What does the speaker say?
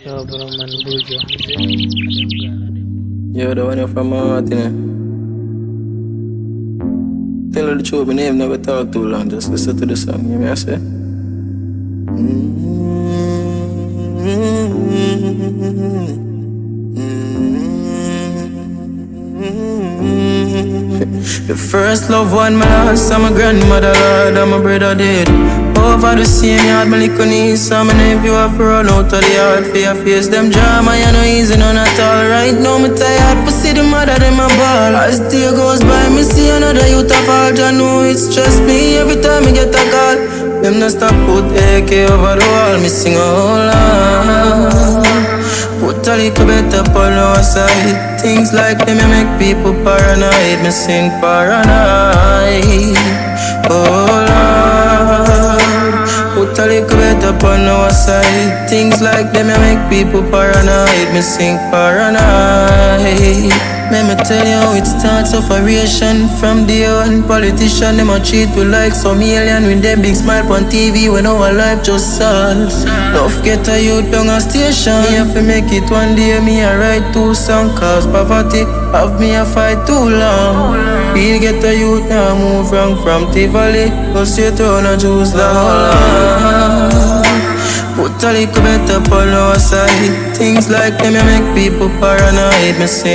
Yo, bro, man, Bujo. Yo, the one you from Martin. Tell her the truth, my name never talk too long. Just listen to the song, you know what I say? The first love one my lost, and my grandmother Lord, and my brother did. Over the same yard, my little niece and my nephew have run out of the yard. For your face, them drama, you know easy, none at all. Right now, me tired for see the mother, them a ball. As day goes by, me see another youth a fall. I know it's just me every time me get a call. Them not stop put AK over the wall, me sing a whole lot. Put a little better on our side. Things like them you make people paranoid. Me sing paranoid. Oh Lord, put a little better on our side. Things like them you make people paranoid. Me sing paranoid. Let me tell you how it starts, operation. From day one, politician, them a cheat we like some alien. With them big smile on TV when our life just solves. Love get a youth down a station. Me have to make it one day, me a write 2 songs. Cause poverty have me a fight too long. We get a youth now move wrong from Tivoli. Cause you turn a juice long. Put a little better on our side. Things like them you make people paranoid. Me say